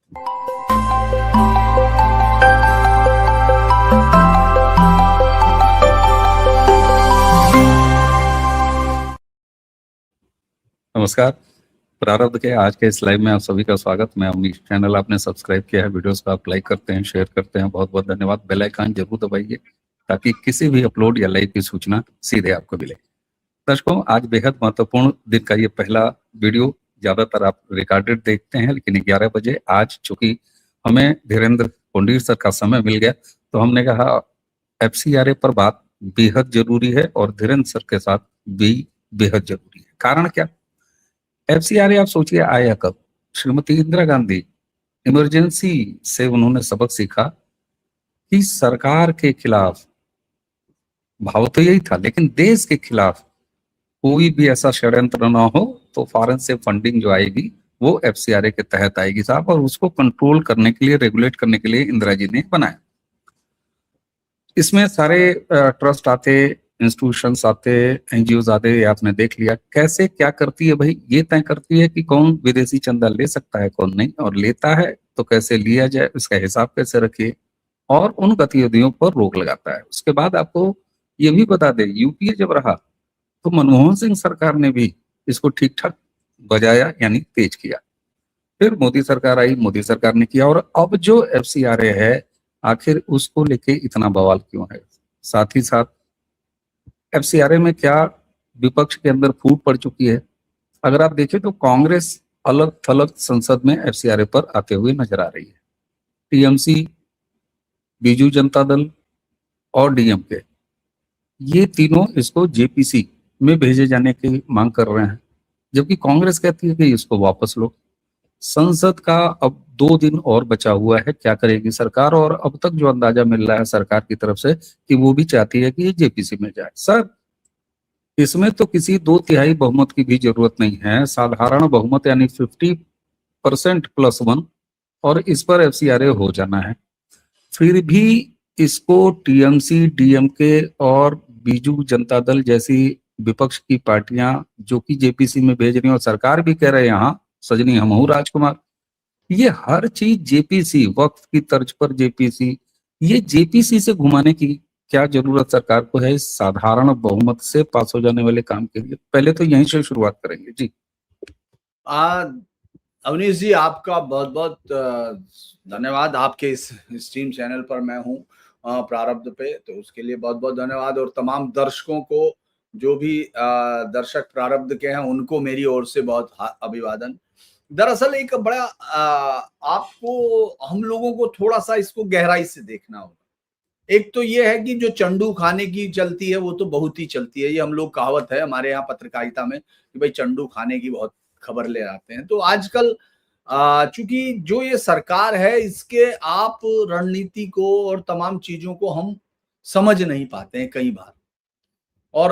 नमस्कार। प्रारब्ध के आज के इस लाइव में आप सभी का स्वागत। मैं अवनीश। चैनल आपने सब्सक्राइब किया है, वीडियोस को आप लाइक करते हैं, शेयर करते हैं, बहुत बहुत धन्यवाद। बेल आइकन जरूर दबाइए ताकि किसी भी अपलोड या लाइव की सूचना सीधे आपको मिले। दर्शकों, आज बेहद महत्वपूर्ण दिन का ये पहला वीडियो। ज्यादातर आप रिकॉर्डेड देखते हैं, लेकिन 11 बजे आज चूंकि हमें धीरेन्द्र पोंडीर सर का समय मिल गया तो हमने कहा FCRA पर बात बेहद जरूरी है और धीरेन्द्र सर के साथ भी बेहद जरूरी है। कारण क्या? FCRA आप सोचिए आया कब? श्रीमती इंदिरा गांधी इमरजेंसी से उन्होंने सबक सीखा कि सरकार के खिलाफ, भाव तो यही था, लेकिन देश के खिलाफ कोई भी ऐसा षड्यंत्र ना हो तो फॉरेन से फंडिंग जो आएगी वो FCRA के तहत आएगी साहब, और उसको कंट्रोल करने के लिए, रेगुलेट करने के लिए इंदिरा जी ने बनाया। इसमें सारे ट्रस्ट आते, इंस्टीट्यूशंस आते, NGOs आते, आपने देख लिया कैसे क्या करती है। भाई ये तय करती है कि कौन विदेशी चंदा ले सकता है, कौन नहीं, और लेता है तो कैसे लिया जाए, उसका हिसाब कैसे रखिए, और उन गतिविधियों पर रोक लगाता है। उसके बाद आपको ये भी बता दें, UPA जब रहा तो मनमोहन सिंह सरकार ने भी इसको ठीक ठाक बजाया, यानी तेज किया। फिर मोदी सरकार आई, मोदी सरकार ने किया, और अब जो FCRA है आखिर उसको लेके इतना बवाल क्यों है? साथ ही साथ FCRA में क्या विपक्ष के अंदर फूट पड़ चुकी है। अगर आप देखें तो कांग्रेस अलग थलग संसद में FCRA पर आते हुए नजर आ रही है। TMC, बीजू जनता दल और DMK, ये तीनों इसको JPC में भेजे जाने की मांग कर रहे हैं, जबकि कांग्रेस कहती है कि इसको वापस लो। संसद का अब 2 दिन और बचा हुआ है, क्या करेगी सरकार? और अब तक जो अंदाजा मिल रहा है सरकार की तरफ से कि वो भी चाहती है कि ये JPC में जाए। सर, इसमें तो किसी 2/3 बहुमत की भी जरूरत नहीं है, साधारण बहुमत यानी 50% +1, और इस पर FCRA हो जाना है। फिर भी इसको TMC, DMK और बीजू जनता दल जैसी विपक्ष की पार्टियां जो कि JPC में भेज रही हैं, और सरकार भी कह रहे हैं यहाँ सजनी हमहू राजकुमार, ये हर चीज JPC, वक्फ की तर्ज पर JPC, ये JPC से घुमाने की क्या जरूरत सरकार को है इस साधारण बहुमत से पास हो जाने वाले काम के लिए? पहले तो यहीं से शुरुआत करेंगे जी। अवनीश जी, आपका बहुत बहुत धन्यवाद। आपके इस स्ट्रीम चैनल पर मैं हूँ प्रारब्ध पे, तो उसके लिए बहुत बहुत धन्यवाद। और तमाम दर्शकों को, जो भी दर्शक प्रारब्ध के हैं, उनको मेरी ओर से बहुत अभिवादन। दरअसल एक बड़ा आपको, हम लोगों को थोड़ा सा इसको गहराई से देखना होगा। एक तो ये है कि जो चंडू खाने की चलती है वो तो बहुत ही चलती है, ये हम लोग कहावत है हमारे यहाँ पत्रकारिता में कि भाई चंडू खाने की बहुत खबर ले आते हैं। तो आजकल चूंकि जो ये सरकार है, इसके आप रणनीति को और तमाम चीजों को हम समझ नहीं पाते हैं कई बार, और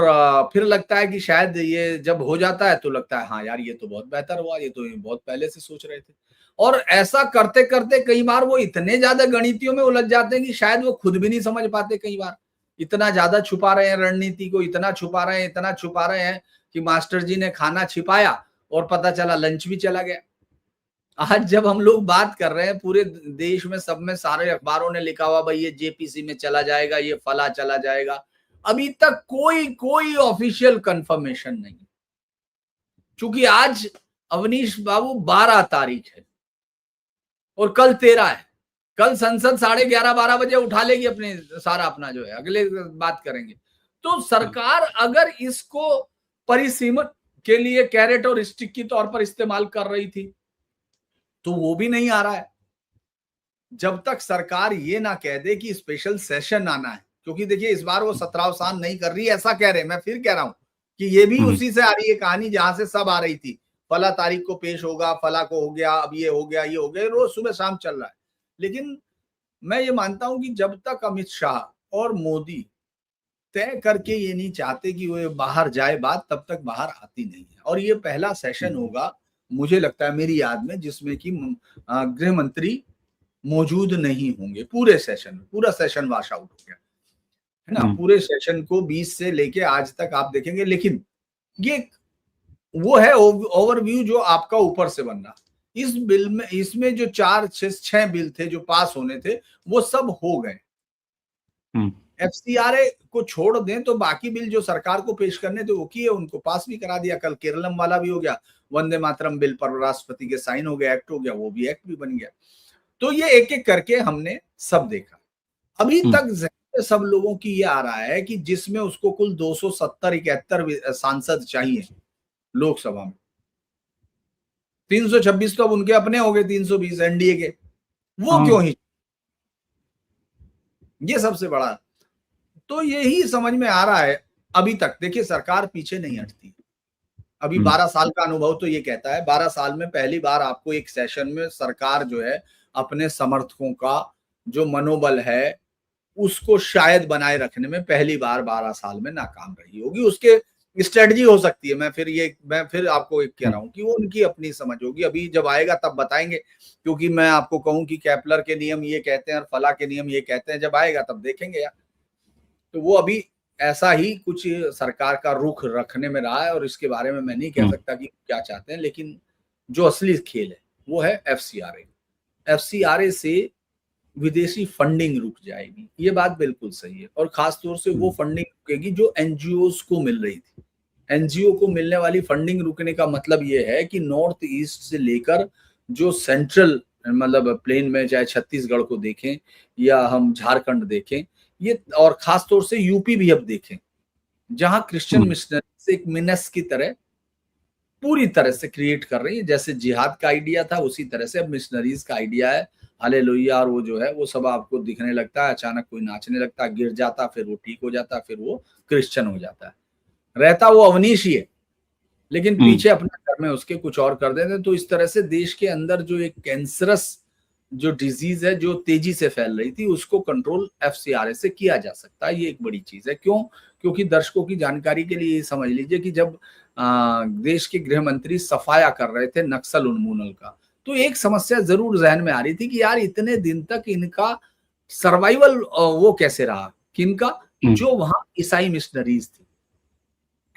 फिर लगता है कि शायद ये जब हो जाता है तो लगता है हाँ यार ये तो बहुत बेहतर हुआ, ये तो बहुत पहले से सोच रहे थे। और ऐसा करते करते कई बार वो इतने ज्यादा गणितियों में उलझ जाते हैं कि शायद वो खुद भी नहीं समझ पाते। कई बार इतना ज्यादा छुपा रहे हैं रणनीति को, इतना छुपा रहे हैं, इतना छुपा रहे हैं कि मास्टर जी ने खाना छिपाया और पता चला लंच भी चला गया। आज जब हम लोग बात कर रहे हैं, पूरे देश में, सब में, सारे अखबारों ने लिखा हुआ भाई ये JPC में चला जाएगा, ये फला चला जाएगा। अभी तक कोई ऑफिशियल कंफर्मेशन नहीं। चूंकि आज अवनीश बाबू 12 तारीख है और कल 13 है। कल संसद 11:30-12 बजे उठा लेगी अपने सारा अपना जो है, अगले बात करेंगे। तो सरकार अगर इसको परिसीमन के लिए कैरेट और स्टिक की तौर पर इस्तेमाल कर रही थी तो वो भी नहीं आ रहा है। जब तक सरकार ये ना कह दे कि स्पेशल सेशन आना है, क्योंकि देखिए इस बार वो 17 नहीं कर रही, ऐसा कह रहे हैं। मैं फिर कह रहा हूं कि ये भी उसी से आ रही है कहानी जहां से सब आ रही थी। फला तारीख को पेश होगा, फला को हो गया, अब ये हो गया, ये हो गया, रोज सुबह शाम चल रहा है। लेकिन मैं ये मानता हूं कि जब तक अमित शाह और मोदी तय करके ये नहीं चाहते कि वो बाहर जाए बात, तब तक बाहर आती नहीं है। और ये पहला सेशन होगा, मुझे लगता है मेरी याद में, जिसमें कि गृह मंत्री मौजूद नहीं होंगे पूरे सेशन में। पूरा सेशन वॉश आउट हो गया है ना। पूरे सेशन को 20 से लेके आज तक आप देखेंगे। लेकिन ये वो है ओवरव्यू जो आपका ऊपर से बन रहा। इस बिल में, इसमें जो 4-6 बिल थे जो पास होने थे वो सब हो गए। एफसीआरए को छोड़ दें तो बाकी बिल जो सरकार को पेश करने थे वो किए, उनको पास भी करा दिया। कल केरलम वाला भी हो गया, वंदे मातरम बिल पर राष्ट्रपति के साइन हो गया, एक्ट हो गया, वो भी एक्ट भी बन गया। तो ये एक एक करके हमने सब देखा। अभी तक सब लोगों की ये आ रहा है कि जिसमें उसको कुल 270-71 सांसद चाहिए लोकसभा में, 326 तो अब उनके अपने हो गए, 320 एनडीए के, वो क्यों ही, ये सबसे बड़ा। तो यही समझ में आ रहा है अभी तक। देखिए सरकार पीछे नहीं हटती। अभी 12 साल का अनुभव तो ये कहता है, 12 साल में पहली बार आपको एक सेशन में सरकार जो है अपने समर्थकों का जो मनोबल है उसको शायद बनाए रखने में पहली बार 12 साल में नाकाम रही होगी। उसके स्ट्रेटजी हो सकती है, मैं फिर आपको एक कह रहा हूं कि वो उनकी अपनी समझ होगी। अभी जब आएगा तब बताएंगे, क्योंकि मैं आपको कहूं कि केपलर के नियम ये कहते हैं और फला के नियम ये कहते हैं, जब आएगा तब देखेंगे यार। तो वो अभी ऐसा ही कुछ सरकार का रुख रखने में रहा है, और इसके बारे में मैं नहीं कह सकता कि क्या चाहते हैं, लेकिन जो असली खेल है वो है एफसीआरए। एफसीआरए से विदेशी फंडिंग रुक जाएगी, ये बात बिल्कुल सही है। और खासतौर से वो फंडिंग रुकेगी जो एनजीओ को मिल रही थी। एनजीओ को मिलने वाली फंडिंग रुकने का मतलब ये है कि नॉर्थ ईस्ट से लेकर जो सेंट्रल मतलब प्लेन में, चाहे छत्तीसगढ़ को देखें या हम झारखंड देखें, ये और खासतौर से यूपी भी अब देखें, जहां क्रिश्चियन मिशनरीज एक मिनस की तरह पूरी तरह से क्रिएट कर रही है। जैसे जिहाद का आइडिया था उसी तरह से अब मिशनरीज का आइडिया है। हालेलुया, और वो जो है वो सब आपको दिखने लगता है। अचानक कोई नाचने लगता है, गिर जाता, फिर वो ठीक हो जाता, फिर वो क्रिश्चियन हो जाता है। रहता वो अवनीश ही है, लेकिन पीछे अपने घर में उसके कुछ और कर देते हैं। तो इस तरह से देश के अंदर जो एक कैंसरस जो डिजीज है जो तेजी से फैल रही थी, उसको कंट्रोल एफसीआरए से किया जा सकता है। ये एक बड़ी चीज है। क्यों? क्योंकि दर्शकों की जानकारी के लिए समझ लीजिए कि जब देश के गृह मंत्री सफाया कर रहे थे नक्सल उन्मूलन का, तो एक समस्या जरूर जहन में आ रही थी कि यार इतने दिन तक इनका सर्वाइवल वो कैसे रहा, किनका, जो वहां ईसाई मिशनरीज थी।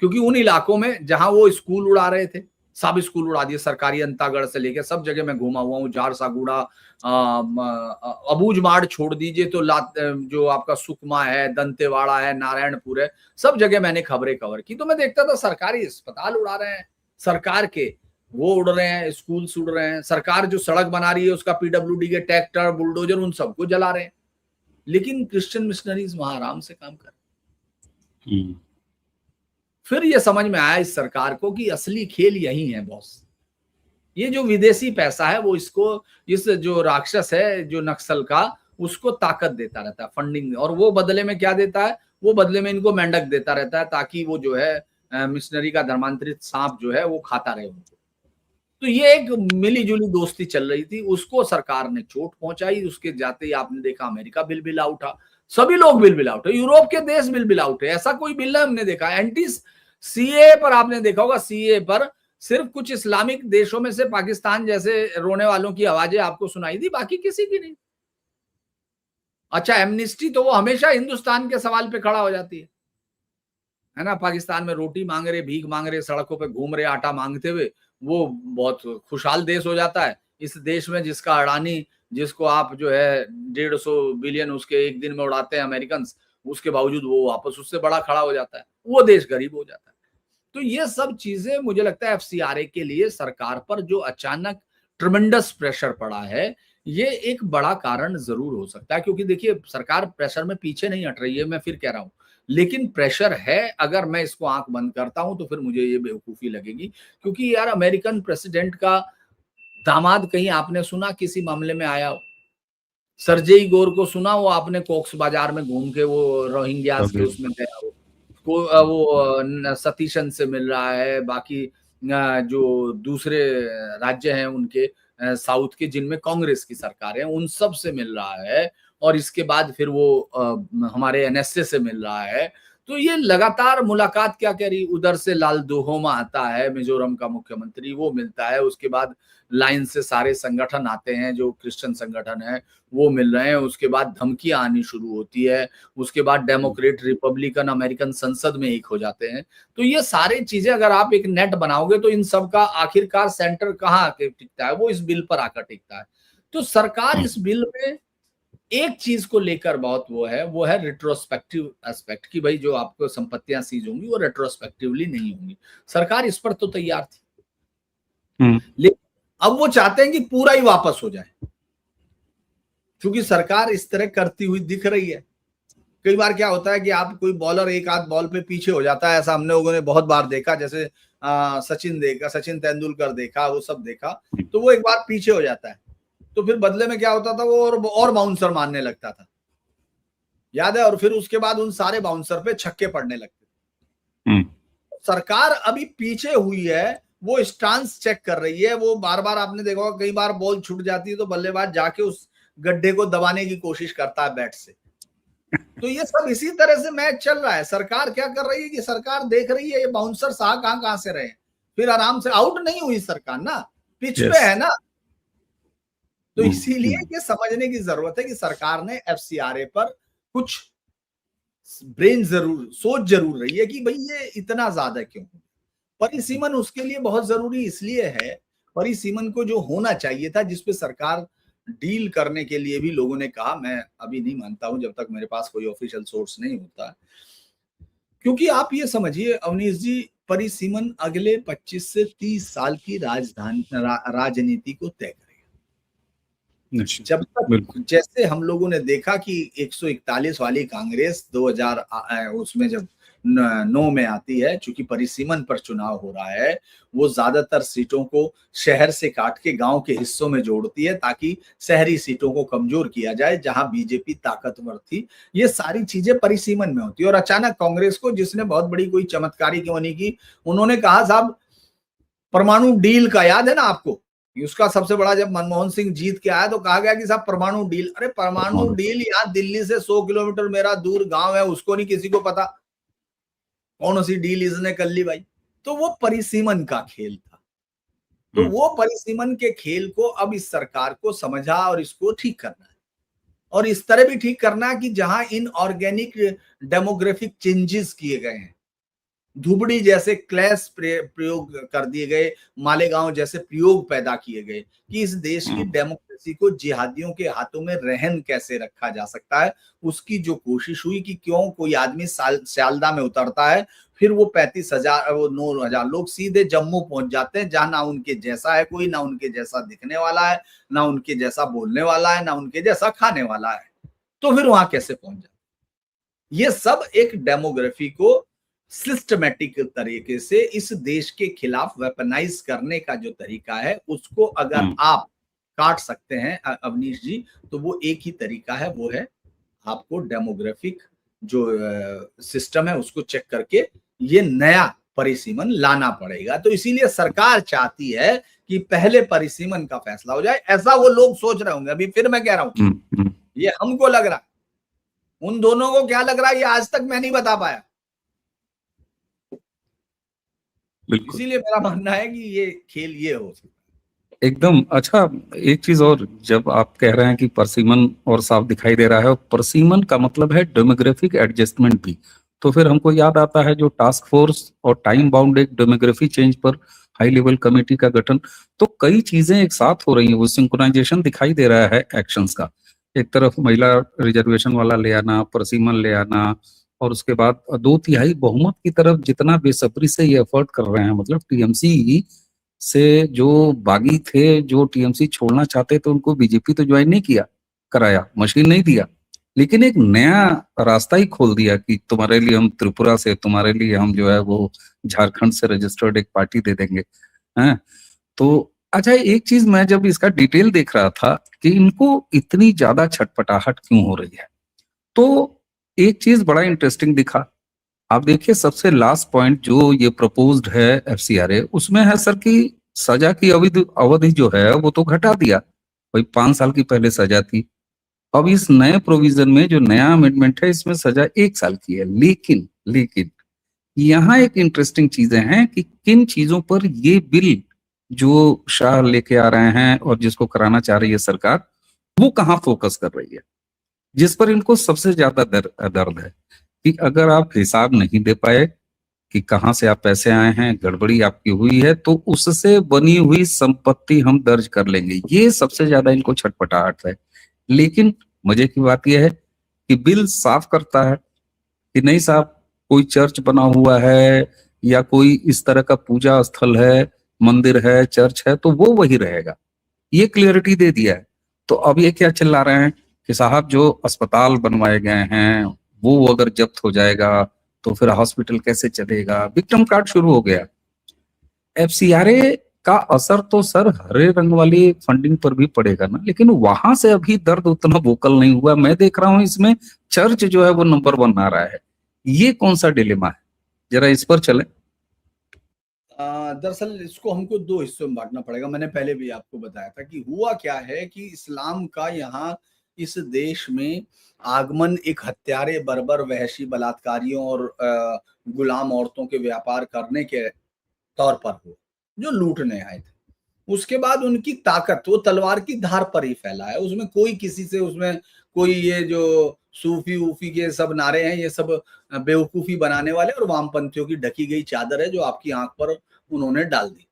क्योंकि उन इलाकों में जहां वो स्कूल उड़ा रहे थे, सब स्कूल उड़ा दिए, सरकारी अंतागढ़ से लेकर सब जगह मैं घूमा हुआ हूँ, झारसागुड़ा, अबूझमाड़ छोड़ दीजिए तो जो आपका सुकमा है, दंतेवाड़ा है, नारायणपुर है, सब जगह मैंने खबरें कवर की। तो मैं देखता था सरकारी अस्पताल उड़ा रहे हैं, सरकार के वो उड़ रहे हैं, स्कूल उड़ रहे हैं, सरकार जो सड़क बना रही है उसका पीडब्ल्यूडी के ट्रैक्टर, बुलडोजर, उन सबको जला रहे हैं। लेकिन क्रिश्चियन मिशनरीज वहां आराम से काम कर रहे हैं। फिर ये समझ में आया इस सरकार को कि असली खेल यही है बॉस। ये जो विदेशी पैसा है वो इसको, इस जो राक्षस है जो नक्सल का, उसको ताकत देता रहता है, फंडिंग। और वो बदले में क्या देता है? वो बदले में इनको मेंढक देता रहता है, ताकि वो जो है मिशनरी का धर्मांतरित सांप जो है वो खाता रहे उनको। तो ये एक मिली जुली दोस्ती चल रही थी, उसको सरकार ने चोट पहुंचाई। उसके जाते ही आपने देखा अमेरिका बिल बिला उठा, सभी लोग बिल बिला उठे, यूरोप के देश बिल बिला उठे। ऐसा कोई बिल हमने देखा एंटी सीए पर, आपने देखा होगा सीए पर सिर्फ कुछ इस्लामिक देशों में से पाकिस्तान जैसे रोने वालों की आवाजें आपको सुनाई दी, बाकी किसी की नहीं। अच्छा, एमनिस्टी तो वो हमेशा हिंदुस्तान के सवाल पे खड़ा हो जाती है ना। पाकिस्तान में रोटी मांग रहे, भीख मांग रहे, सड़कों पे घूम रहे आटा मांगते हुए, वो बहुत खुशहाल देश हो जाता है। इस देश में जिसका अडानी, जिसको आप जो है 150 बिलियन उसके एक दिन में उड़ाते हैं अमेरिकन, उसके बावजूद वो वापस उससे बड़ा खड़ा हो जाता है, वो देश गरीब हो जाता है। तो ये सब चीजें मुझे लगता है एफसीआरए के लिए सरकार पर जो अचानक ट्रमेंडस प्रेशर पड़ा है, ये एक बड़ा कारण जरूर हो सकता है। क्योंकि देखिए सरकार प्रेशर में पीछे नहीं हट रही है, मैं फिर कह रहा हूं, लेकिन प्रेशर है। अगर मैं इसको आंख बंद करता हूं तो फिर मुझे ये बेवकूफी लगेगी। क्योंकि यार अमेरिकन प्रेसिडेंट का दामाद कहीं आपने सुना किसी मामले में आया हो? सरजेई गोर को सुना वो आपने कोक्स बाजार में घूम के वो रोहिंग्यास के उसमें गया हो? वो सतीशन से मिल रहा है, बाकी जो दूसरे राज्य हैं उनके साउथ के जिनमें कांग्रेस की सरकार है उन सब से मिल रहा है, और इसके बाद फिर वो हमारे एनएसए से मिल रहा है। तो ये लगातार मुलाकात क्या कह रही, उधर से लाल दोहोमा आता है मिजोरम का मुख्यमंत्री, वो मिलता है। उसके बाद लाइन से सारे संगठन आते हैं, जो क्रिश्चियन संगठन है वो मिल रहे हैं, उसके बाद धमकियां आनी शुरू होती है, उसके बाद डेमोक्रेट रिपब्लिकन अमेरिकन संसद में एक हो जाते हैं। तो ये सारी चीजें अगर आप एक नेट बनाओगे तो इन सब का आखिरकार सेंटर कहाँ आके टिकता है, वो इस बिल पर आकर टिकता है। तो सरकार इस बिल में एक चीज को लेकर बहुत वो है रिट्रोस्पेक्टिव एस्पेक्ट, कि भाई जो आपको संपत्तियां सीज होंगी वो रेट्रोस्पेक्टिवली नहीं होंगी। सरकार इस पर तो तैयार थी, लेकिन अब वो चाहते हैं कि पूरा ही वापस हो जाए, क्योंकि सरकार इस तरह करती हुई दिख रही है। कई बार क्या होता है कि आप कोई बॉलर एक आध बॉल पे पीछे हो जाता है, ऐसा हमने लोगों ने बहुत बार देखा, जैसे सचिन तेंदुलकर देखा, वो सब देखा, तो वो एक बार पीछे हो जाता है तो फिर बदले में क्या होता था, वो और बाउंसर मारने लगता था, याद है, और फिर उसके बाद उन सारे बाउंसर पे छक्के पड़ने लगते। सरकार अभी पीछे हुई है, वो स्टांस चेक कर रही है, वो बार बार आपने देखा होगा कई बार बॉल छूट जाती है तो बल्लेबाज जाके उस गड्ढे को दबाने की कोशिश करता है बैट से। तो ये सब इसी तरह से मैच चल रहा है। सरकार क्या कर रही है कि सरकार देख रही है ये बाउंसर कहां से रहे, फिर आराम से आउट नहीं हुई सरकार ना, पिच पे है ना। तो इसीलिए ये समझने की जरूरत है कि सरकार ने एफसीआरए पर कुछ सोच जरूर रही है कि भाई ये इतना ज्यादा क्यों। परिसीमन उसके लिए बहुत जरूरी इसलिए है, परिसीमन को जो होना चाहिए था, जिसपे सरकार डील करने के लिए भी लोगों ने कहा, मैं अभी नहीं मानता हूं जब तक मेरे पास कोई ऑफिशियल सोर्स नहीं होता, क्योंकि आप ये समझिए अवनीश जी, परिसीमन अगले 25 से 30 साल की राजनीति को तय करेगा। जब तक जैसे हम लोगों ने देखा कि 141 वाली कांग्रेस 2000 उसमें जब 9 में आती है, चूंकि परिसीमन पर चुनाव हो रहा है, वो ज्यादातर सीटों को शहर से काट के गांव के हिस्सों में जोड़ती है ताकि शहरी सीटों को कमजोर किया जाए जहां बीजेपी ताकतवर थी। ये सारी चीजें परिसीमन में होती है। और अचानक कांग्रेस को, जिसने बहुत बड़ी कोई चमत्कारी क्यों नहीं की, उन्होंने कहा साहब परमाणु डील का, याद है ना आपको, उसका सबसे बड़ा, जब मनमोहन सिंह जीत के आया तो कहा गया कि साहब परमाणु डील, अरे परमाणु डील यहाँ दिल्ली से 100 किलोमीटर मेरा दूर गांव है, उसको नहीं किसी को पता कौन सी डील इसने कर ली भाई। तो वो परिसीमन का खेल था। तो वो परिसीमन के खेल को अब इस सरकार को समझा और इसको ठीक करना है, और इस तरह भी ठीक करना कि जहां इन ऑर्गेनिक डेमोग्राफिक चेंजेस किए गए हैं, धुबड़ी जैसे क्लैश प्रयोग कर दिए गए, मालेगांव जैसे प्रयोग पैदा किए गए कि इस देश की डेमोक्रेसी को जिहादियों के हाथों में रहन कैसे रखा जा सकता है, उसकी जो कोशिश हुई कि क्यों कोई आदमी सियालदा में उतरता है, फिर वो 35,000 वो 9,000 लोग सीधे जम्मू पहुंच जाते हैं, जहां ना उनके जैसा है कोई, ना उनके जैसा दिखने वाला है, ना उनके जैसा बोलने वाला है, ना उनके जैसा खाने वाला है, तो फिर वहां कैसे पहुंच जाते। ये सब एक डेमोग्राफी को सिस्टमैटिक तरीके से इस देश के खिलाफ वेपनाइज करने का जो तरीका है, उसको अगर आप काट सकते हैं अवनीश जी, तो वो एक ही तरीका है, वो है आपको डेमोग्राफिक जो सिस्टम है उसको चेक करके ये नया परिसीमन लाना पड़ेगा। तो इसीलिए सरकार चाहती है कि पहले परिसीमन का फैसला हो जाए, ऐसा वो लोग सोच रहे होंगे। अभी फिर मैं कह रहा हूं, ये हमको लग रहा, उन दोनों को क्या लग रहा है ये आज तक मैं नहीं बता पाया। इसीलिए मेरा मानना है कि ये खेल ये हो सकता है एकदम। अच्छा, एक चीज और, जब आप कह रहे हैं कि परसीमन और साफ दिखाई दे रहा है, परसीमन का मतलब है डेमोग्राफिक एडजस्टमेंट भी, तो फिर हमको याद आता है जो टास्क फोर्स और टाइम बाउंड एक डेमोग्राफी चेंज पर हाई लेवल कमेटी का गठन, तो कई चीजें एक साथ हो रही हैं, वो सिंक्रोनाइजेशन दिखाई दे रहा है एक्शंस का। एक तरफ महिला रिजर्वेशन वाला ले आना, परसीमन ले आना, और उसके बाद 2/3 बहुमत की तरफ जितना बेसब्री से ये एफर्ट कर रहे हैं, मतलब टीएमसी से जो बागी थे, जो टीएमसी छोड़ना चाहते थे, उनको बीजेपी तो ज्वाइन नहीं किया, कराया, मशीन नहीं दिया, लेकिन एक नया रास्ता ही खोल दिया कि तुम्हारे लिए हम त्रिपुरा से, तुम्हारे लिए हम जो है वो झारखंड से रजिस्टर्ड एक पार्टी दे देंगे, हैं। तो अच्छा, एक चीज मैं जब इसका डिटेल देख रहा था कि इनको इतनी ज्यादा छटपटाहट क्यों हो रही है, तो एक चीज बड़ा इंटरेस्टिंग दिखा। आप देखिए सबसे लास्ट पॉइंट जो ये प्रपोज्ड है एफसीआरए, उसमें है सर कि सजा की अवधि जो है वो तो घटा दिया, भाई 5 साल की पहले सजा थी, अब इस नए प्रोविजन में जो नया अमेंडमेंट है इसमें सजा 1 साल की है। लेकिन यहाँ एक इंटरेस्टिंग चीजें हैं कि किन चीजों पर ये बिल जो शाह लेके आ रहे हैं और जिसको कराना चाह रही है सरकार, वो कहाँ फोकस कर रही है, जिस पर इनको सबसे ज्यादा दर्द है कि अगर आप हिसाब नहीं दे पाए कि कहाँ से आप पैसे आए हैं, गड़बड़ी आपकी हुई है, तो उससे बनी हुई संपत्ति हम दर्ज कर लेंगे। ये सबसे ज्यादा इनको छटपटाहट है। लेकिन मजे की बात यह है कि बिल साफ करता है कि नहीं साहब, कोई चर्च बना हुआ है या कोई इस तरह का पूजा स्थल है, मंदिर है, चर्च है, तो वो वही रहेगा। ये क्लियरिटी दे दिया है। तो अब ये क्या चिल्ला रहे हैं कि साहब जो अस्पताल बनवाए गए हैं वो अगर जब्त हो जाएगा तो फिर हॉस्पिटल कैसे चलेगा, विक्टिम कार्ड शुरू हो गया। एफसीआरए का असर तो सर हरे रंग वाली फंडिंग पर भी पड़ेगा ना, लेकिन वहां से अभी दर्द उतना वोकल नहीं हुआ। मैं देख रहा हूं इसमें चर्च जो है वो नंबर 1 आ रहा है। ये कौन सा डिलेमा है, जरा इस पर चले। दरअसल इसको हमको दो हिस्सों में बांटना पड़ेगा। मैंने पहले भी आपको बताया था कि हुआ क्या है कि इस्लाम का यहाँ इस देश में आगमन एक हत्यारे, बर्बर, वहशी, बलात्कारियों और गुलाम औरतों के व्यापार करने के तौर पर हुआ, जो लूटने आए थे। उसके बाद उनकी ताकत वो तलवार की धार पर ही फैला है। उसमें कोई किसी से, उसमें कोई ये जो सूफी वूफी के सब नारे हैं, ये सब बेवकूफी बनाने वाले और वामपंथियों की ढकी गई चादर है जो आपकी आंख पर उन्होंने डाल दी।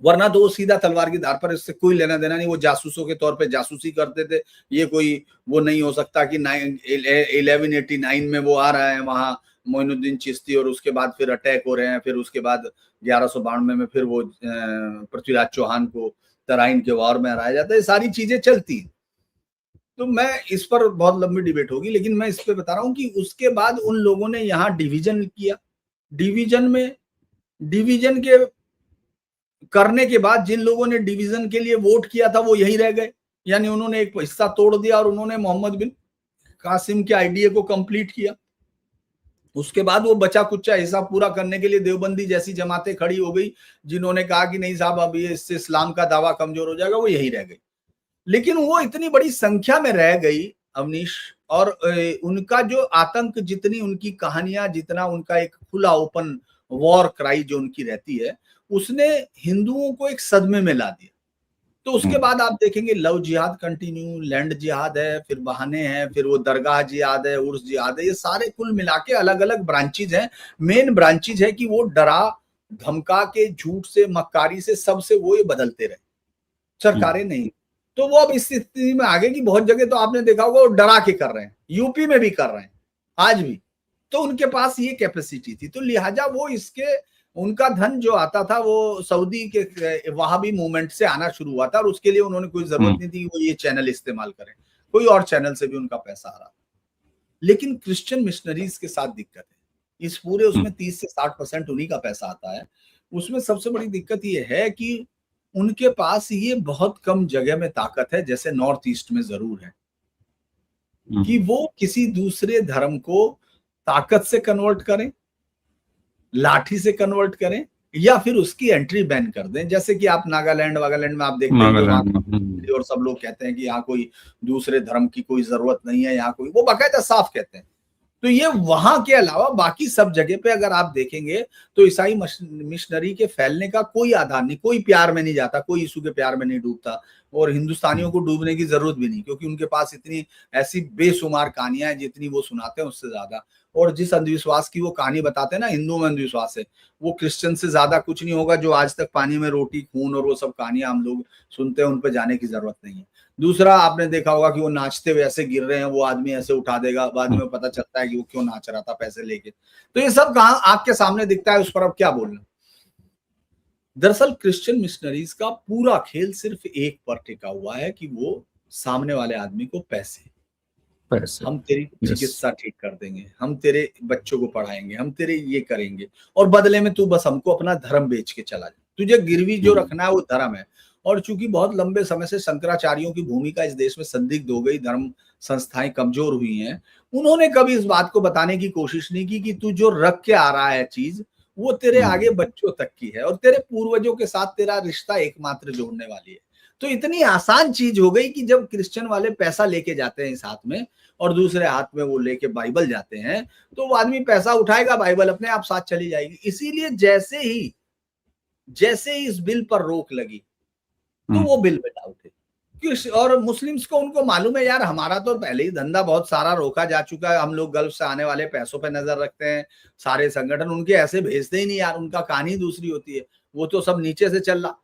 वरना तो वो सीधा तलवार की धार पर, इससे कोई लेना देना नहीं। वो जासूसों के तौर पे जासूसी करते थे। ये कोई वो नहीं हो सकता कि 1189 में वो आ रहा है वहां मोइनुद्दीन चिश्ती, और उसके बाद फिर अटैक हो रहे हैं, फिर उसके बाद 1192 में फिर वो पृथ्वीराज चौहान को तराइन के वार में हराया जाता है। ये सारी चीजें चलती हैं। तो मैं इस पर बहुत लंबी डिबेट होगी, लेकिन मैं इस पे बता रहा हूं कि उसके बाद उन लोगों ने यहाँ डिवीजन किया। डिवीजन के करने के बाद जिन लोगों ने डिवीजन के लिए वोट किया था वो यही रह गए। यानी उन्होंने एक हिस्सा तोड़ दिया और उन्होंने मोहम्मद बिन कासिम के आइडिया को कंप्लीट किया। उसके बाद वो बचा कुचा हिस्सा पूरा करने के लिए देवबंदी जैसी जमातें खड़ी हो गई, जिन्होंने कहा कि नहीं साहब अब ये इससे इस्लाम का दावा कमजोर हो जाएगा, वो यही रह गई। लेकिन वो इतनी बड़ी संख्या में रह गई अवनीश, और उनका जो आतंक, जितनी उनकी कहानियां, जितना उनका एक खुला ओपन वॉर क्राई जो उनकी रहती है, उसने हिंदुओं को एक सदमे में ला दिया। तो उसके बाद आप देखेंगे लव जिहाद कंटिन्यू, लैंड जिहाद है, फिर बहाने हैं, फिर वो दरगाह जिहाद है, उर्स जिहाद है। ये सारे कुल मिला के अलग अलग ब्रांचेज हैं। मेन ब्रांचेज है कि वो डरा धमका के, झूठ से, मक्कारी से, सबसे वो ये बदलते रहे, सरकारें नहीं। तो वो अब इस स्थिति में आ गए कि बहुत जगह तो आपने देखा होगा वो डरा के कर रहे हैं, यूपी में भी कर रहे हैं आज भी। तो उनके पास ये कैपेसिटी थी, तो लिहाजा वो इसके, उनका धन जो आता था वो सऊदी के वहाबी मूवमेंट से आना शुरू हुआ था, और उसके लिए उन्होंने कोई जरूरत नहीं थी कि वो ये चैनल इस्तेमाल करें, कोई और चैनल से भी उनका पैसा आ रहा था। लेकिन क्रिश्चियन मिशनरीज के साथ दिक्कत है इस पूरे, उसमें 30 से 60% उन्हीं का पैसा आता है। उसमें सबसे बड़ी दिक्कत ये है कि उनके पास ये बहुत कम जगह में ताकत है, जैसे नॉर्थ ईस्ट में जरूर है, कि वो किसी दूसरे धर्म को ताकत से कन्वर्ट करें, लाठी से कन्वर्ट करें, या फिर उसकी एंट्री बैन कर दें। जैसे कि आप नागालैंड वागालैंड में आप देखते हैं जो वहां और सब लोग कहते हैं कि यहाँ कोई दूसरे धर्म की कोई जरूरत नहीं है, यहाँ कोई, वो बाकायदा साफ कहते हैं। तो ये वहां के अलावा बाकी सब जगह पे अगर आप देखेंगे तो ईसाई मिशनरी के फैलने का कोई आधार नहीं, कोई प्यार में नहीं जाता, कोई यीशु के प्यार में नहीं डूबता, और हिंदुस्तानियों को डूबने की जरूरत भी नहीं, क्योंकि उनके पास इतनी ऐसी बेशुमार कहानियां हैं, जितनी वो सुनाते हैं उससे ज्यादा। और जिस अंधविश्वास की वो कहानी बताते हैं ना, हिंदू में अंधविश्वास है, वो क्रिश्चियन से ज्यादा कुछ नहीं होगा। जो आज तक पानी में रोटी, खून और वो सब कहानियां हम लोग सुनते हैं, उन पर जाने की जरूरत नहीं है। दूसरा, आपने देखा होगा कि वो नाचते हुए ऐसे गिर रहे हैं, वो आदमी ऐसे उठा देगा, बाद में पता चलता है कि वो क्यों नाच रहा था पैसे लेके। तो ये सब कहां आंख के सामने दिखता है, उस पर अब क्या बोलना। दरअसल क्रिश्चियन मिशनरीज का पूरा खेल सिर्फ एक पर टिका हुआ है कि वो सामने वाले आदमी को पैसे, हम तेरी चिकित्सा ठीक कर देंगे, हम तेरे बच्चों को पढ़ाएंगे, हम तेरे ये करेंगे, और बदले में तू बस हमको अपना धर्म बेच के चला जा। तुझे गिरवी जो रखना है वो धर्म है। और चूंकि बहुत लंबे समय से शंकराचार्यों की भूमिका इस देश में संदिग्ध हो गई, धर्म संस्थाएं कमजोर हुई हैं, उन्होंने कभी इस बात को बताने की कोशिश नहीं की कि तू जो रख के आ रहा है चीज, वो तेरे आगे बच्चों तक की है, और तेरे पूर्वजों के साथ तेरा रिश्ता एकमात्र जोड़ने वाली है। तो इतनी आसान चीज हो गई कि जब क्रिश्चियन वाले पैसा लेके जाते हैं इस हाथ में, और दूसरे हाथ में वो लेके बाइबल जाते हैं, तो वो आदमी पैसा उठाएगा, बाइबल अपने आप साथ चली जाएगी। इसीलिए जैसे ही जैसे ही इस बिल पर रोक लगी तो वो बिल में डाउट है। और मुस्लिम्स को उनको मालूम है यार हमारा तो पहले ही धंधा बहुत सारा रोका जा चुका है, हम लोग गल्फ से आने वाले पैसों पे नजर रखते हैं, सारे संगठन उनके ऐसे भेजते ही नहीं यार, उनका कहानी दूसरी होती है, वो तो सब नीचे से चल रहा,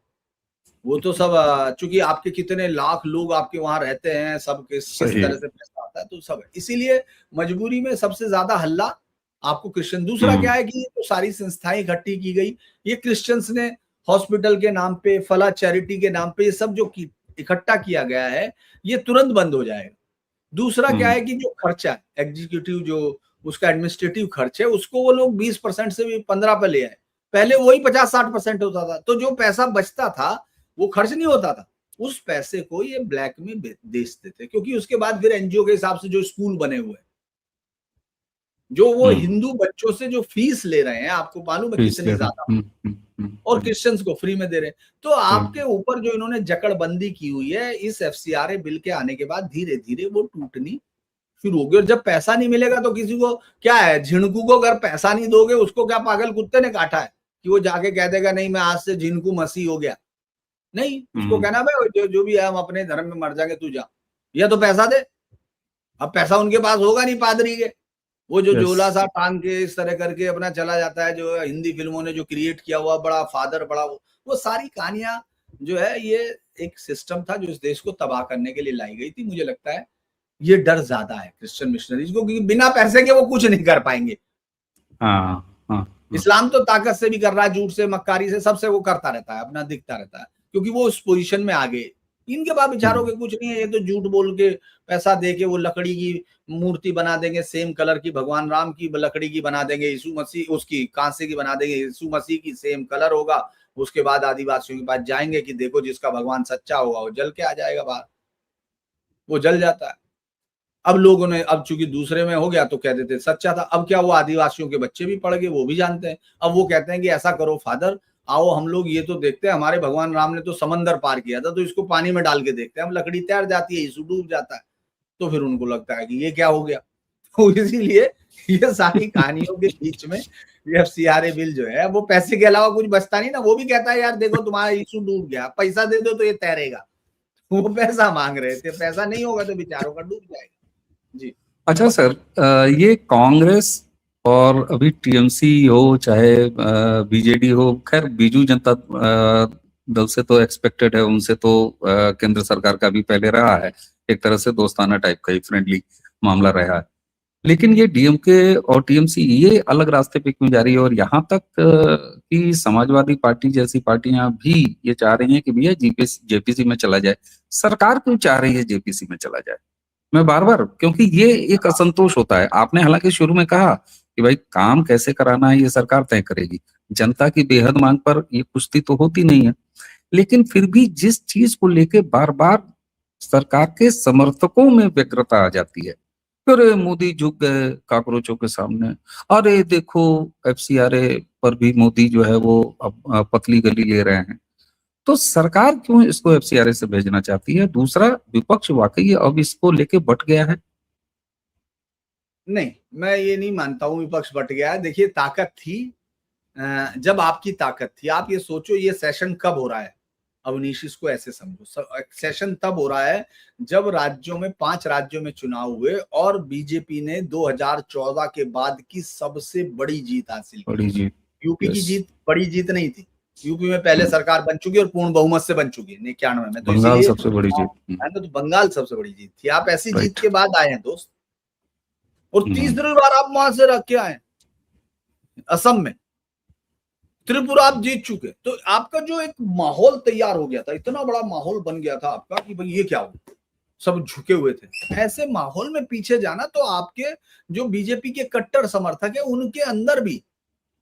वो तो सब चूंकि आपके कितने लाख लोग आपके वहां रहते हैं, सब किस सही। तरह से पैसा आता है तो सब है। इसीलिए मजबूरी में सबसे ज्यादा हल्ला आपको क्रिश्चियन। दूसरा क्या है कि तो सारी संस्थाएं इकट्ठी की गई, ये क्रिश्चियंस ने हॉस्पिटल के नाम पे, फला चैरिटी के नाम पे, ये सब जो इकट्ठा किया गया है ये तुरंत बंद हो जाएगा। दूसरा क्या है कि जो खर्चा है एग्जीक्यूटिव, जो उसका एडमिनिस्ट्रेटिव खर्च है, उसको वो लोग 20% से भी 15 पे ले आए। पहले वही 50-60% होता था, तो जो पैसा बचता था वो खर्च नहीं होता था, उस पैसे को ये ब्लैक में बेचते थे, क्योंकि उसके बाद फिर एनजीओ के हिसाब से जो स्कूल बने हुए हैं, जो वो हिंदू बच्चों से जो फीस ले रहे हैं, आपको मालूम है कितनी ज्यादा, और क्रिश्चियंस को फ्री में दे रहे हैं। तो आपके ऊपर जो इन्होंने जकड़बंदी की हुई है इस एफसीआरए बिल के आने के बाद धीरे धीरे वो टूटनी शुरू होगी। और जब पैसा नहीं मिलेगा तो किसी को क्या है, झिणकू को अगर पैसा नहीं दोगे उसको क्या पागल कुत्ते ने काटा है कि वो जाके कह देगा नहीं मैं आज से झिणकू मसीह हो गया? नहीं, उसको कहना भाई जो भी है हम अपने धर्म में मर जाएंगे, तू जा, या तो पैसा दे। अब पैसा उनके पास होगा नहीं पादरी के, वो जो झोला सा टांग के इस तरह करके अपना चला जाता है, जो हिंदी फिल्मों ने जो क्रिएट किया हुआ बड़ा फादर, बड़ा वो सारी कहानियां जो है, ये एक सिस्टम था जो इस देश को तबाह करने के लिए लाई गई थी। मुझे लगता है ये डर ज्यादा है क्रिश्चियन मिशनरीज को, क्योंकि बिना पैसे के वो कुछ नहीं कर पाएंगे। इस्लाम तो ताकत से भी कर रहा है, झूठ से, मक्कारी से, सबसे वो करता रहता है, अपना दिखता रहता है, क्योंकि वो उस पोजीशन में आ गए। इनके पास बेचारों के कुछ नहीं है, ये तो झूठ बोल के पैसा दे के वो लकड़ी की मूर्ति बना देंगे, सेम कलर की, भगवान राम की लकड़ी की बना देंगे, यीशु मसीह उसकी कांसे की बना देंगे, यीशु मसीह की सेम कलर होगा। उसके बाद आदिवासियों के पास जाएंगे कि देखो जिसका भगवान सच्चा होगा वो जल के आ जाएगा बाहर, वो जल जाता है। अब लोगों ने, अब चूंकि दूसरे में हो गया तो कह देते सच्चा था, अब क्या वो आदिवासियों के बच्चे भी पड़ गए, वो भी जानते हैं। अब वो कहते हैं कि ऐसा करो फादर, आओ हम लोग ये तो देखते हैं, हमारे भगवान राम ने तो समंदर पार किया था, तो इसको पानी में डाल के देखते हैं, हम लकड़ी तैर जाती है, यीशु डूब जाता है। तो फिर उनको लगता है कि ये क्या हो गया। तो इसीलिए ये सारी कहानियों के बीच में एफसीआरए बिल जो है वो पैसे के अलावा कुछ बचता नहीं ना, वो भी कहता है यार देखो तुम्हारा यीशु डूब गया, पैसा दे दो तो ये तैरेगा। वो पैसा मांग रहे थे, पैसा नहीं होगा तो बेचारों का डूब जाएगा। जी अच्छा सर, ये कांग्रेस और अभी टीएमसी हो चाहे बीजेडी हो, खैर बीजू जनता दल से तो एक्सपेक्टेड है, उनसे तो केंद्र सरकार का भी पहले रहा है, एक तरह से दोस्ताना टाइप का ही फ्रेंडली मामला रहा है। लेकिन ये डीएमके और टीएमसी ये अलग रास्ते पे क्यों जा रही है? और यहाँ तक कि समाजवादी पार्टी जैसी पार्टियां भी ये चाह रही हैं कि भैया जेपीसी में चला जाए। सरकार क्यों चाह रही है जेपीसी में चला जाए? मैं बार बार, क्योंकि ये एक असंतोष होता है। आपने हालांकि शुरू में कहा कि भाई काम कैसे कराना है ये सरकार तय करेगी, जनता की बेहद मांग पर ये कुश्ती तो होती नहीं है। लेकिन फिर भी जिस चीज को लेके बार बार सरकार के समर्थकों में व्यग्रता आ जाती है, अरे मोदी झुक गए कॉकरोचों के सामने, अरे देखो एफसीआरए पर भी मोदी जो है वो अब पतली गली ले रहे हैं। तो सरकार क्यों इसको एफसीआरए से भेजना चाहती है? दूसरा, विपक्ष वाकई अब इसको लेके बट गया है। नहीं, मैं ये नहीं मानता हूं विपक्ष बट गया है। देखिए ताकत थी, जब आपकी ताकत थी, आप ये सोचो ये सेशन कब हो रहा है, अवनीश इसको ऐसे समझो, सेशन तब हो रहा है जब राज्यों में 5 राज्यों में चुनाव हुए और बीजेपी ने 2014 के बाद की सबसे बड़ी जीत हासिल की। बड़ी जीत, यूपी की जीत बड़ी जीत नहीं थी, यूपी में पहले सरकार बन चुकी और पूर्ण बहुमत से बन चुकी है 91 में, तो बंगाल इसीलिए सबसे बड़ी जीत। तो बंगाल सबसे बड़ी जीत थी। आप ऐसी जीत के बाद आए हैं दोस्त, और तीसरी बार आप वहां से रख के आए असम में, त्रिपुरा आप जीत चुके, तो आपका जो एक माहौल तैयार हो गया था, इतना बड़ा माहौल बन गया था आपका कि भाई ये क्या हो, सब झुके हुए थे। ऐसे माहौल में पीछे जाना, तो आपके जो बीजेपी के कट्टर समर्थक है उनके अंदर भी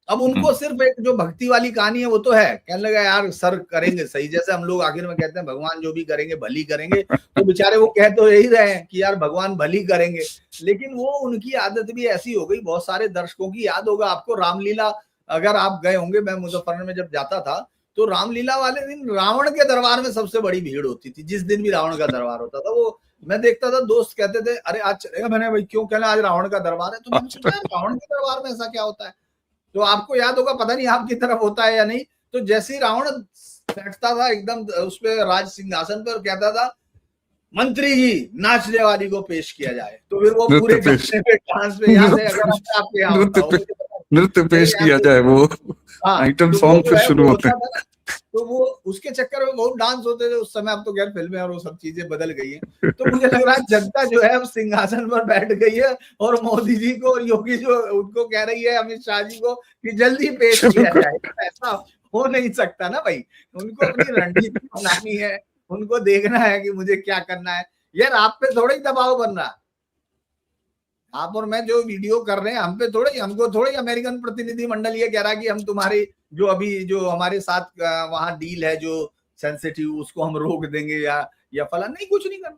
अब उनको सिर्फ एक जो भक्ति वाली कहानी है वो तो है, कहने लगा यार सर करेंगे सही, जैसे हम लोग आखिर में कहते हैं भगवान जो भी करेंगे भली करेंगे, तो बेचारे वो कह तो यही रहे हैं कि यार भगवान भली करेंगे। लेकिन वो उनकी आदत भी ऐसी हो गई, बहुत सारे दर्शकों की याद होगा आपको रामलीला, अगर आप गए होंगे, मैं मुजफ्फरनगर में जब जाता था तो रामलीला वाले दिन रावण के दरबार में सबसे बड़ी भीड़ होती थी, जिस दिन भी रावण का दरबार होता था। वो मैं देखता था, दोस्त कहते थे अरे आज चलेगा, मैंने भाई क्यों, कहना आज रावण का दरबार है, तो मैंने सोचा रावण के दरबार में ऐसा क्या होता है। तो आपको याद होगा, पता नहीं आपकी तरफ होता है या नहीं, तो जैसे ही रावण बैठता था एकदम उस पे राज सिंहासन पर, कहता था मंत्री जी नाचने वाली को पेश किया जाए, तो फिर वो पूरे गाने पे डांस पे याद है, अगर आपके यहाँ होता हो, नृत्य पेश किया जाए, वो आइटम सॉन्ग फिर शुरू होते हैं। तो वो उसके चक्कर में बहुत डांस होते थे उस समय। अब तो खैर फिल्में और वो सब चीजें बदल गई हैं। तो मुझे लग रहा है जनता जो है अब सिंहासन पर बैठ गई है और मोदी जी को और योगी जो उनको कह रही है, अमित शाह जी को, कि जल्दी पेश किया जाए। ऐसा हो नहीं सकता ना भाई, उनको अपनी रणनीति बनानी है, उनको देखना है कि मुझे क्या करना है। यार आप पे थोड़ा ही दबाव बन रहा है, आप और मैं जो वीडियो कर रहे हैं हम पे थोड़े, हमको थोड़े अमेरिकन प्रतिनिधि मंडल ये कह रहा है कि हम तुम्हारी जो अभी जो हमारे साथ वहां डील है जो सेंसिटिव, उसको हम रोक देंगे या फला, नहीं, कुछ नहीं करना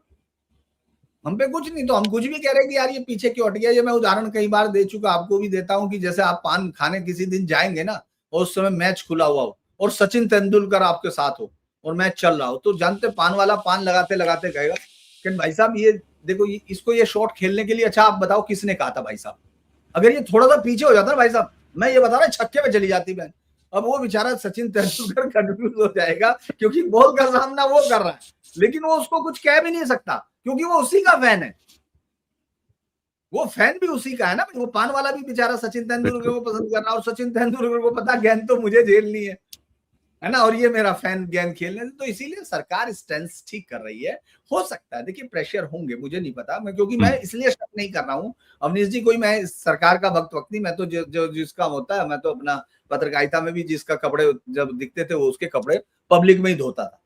हम पे, कुछ नहीं। तो हम कुछ भी कह रहे हैं कि यार ये पीछे क्यों हट गया। ये मैं उदाहरण कई बार दे चुका, आपको भी देता हूं कि जैसे आप पान खाने किसी दिन जाएंगे ना और उस समय मैच खुला हुआ हो और सचिन तेंदुलकर आपके साथ हो और मैच चल रहा हो, तो जानते पान वाला पान लगाते लगाते कहेगा कि भाई साहब ये देखो इसको ये शॉट खेलने के लिए, अच्छा आप बताओ किसने कहा था भाई साहब। अगर ये थोड़ा सा पीछे हो जाता ना भाई साहब, मैं ये बता रहा छक्के में चली जाती बहन। अब वो बेचारा सचिन तेंदुलकर कंफ्यूज हो जाएगा क्योंकि बॉल का सामना वो कर रहा है, लेकिन वो उसको कुछ कह भी नहीं सकता क्योंकि वो उसी का फैन है, वो फैन भी उसी का है ना। वो पान वाला भी बेचारा सचिन तेंदुलकर को पसंद कर रहा है और सचिन तेंदुलकर को पता गेंद तो मुझे झेलनी है ना, और ये मेरा फैन गेंद खेलने। तो इसीलिए सरकार स्टैंड ठीक कर रही है। हो सकता है देखिए प्रेशर होंगे, मुझे नहीं पता, मैं क्योंकि मैं इसलिए शक नहीं कर रहा हूँ अवनीश जी, कोई मैं सरकार का वक्त नहीं, मैं तो जो जिसका होता है, मैं तो अपना पत्रकारिता में भी जिसका कपड़े जब दिखते थे वो उसके कपड़े पब्लिक में ही धोता था,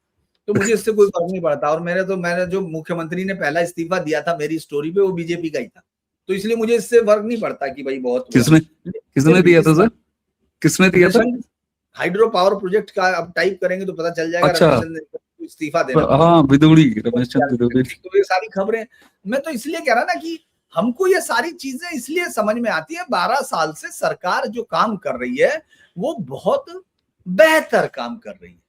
तो मुझे इससे कोई फर्क नहीं पड़ता। और मैंने जो मुख्यमंत्री ने पहला इस्तीफा दिया था मेरी स्टोरी पे, वो बीजेपी का ही था, तो इसलिए मुझे इससे फर्क नहीं पड़ता कि भाई बहुत किसने दिया था सर, किसने दिया था? हाइड्रो पावर प्रोजेक्ट का अब टाइप करेंगे तो पता चल जाएगा। अच्छा, इस्तीफा देना, हाँ, रमेश चंद्र विदुड़ी। तो ये सारी खबरें मैं तो इसलिए कह रहा ना कि हमको ये सारी चीजें इसलिए समझ में आती है, 12 साल से सरकार जो काम कर रही है वो बहुत बेहतर काम कर रही है।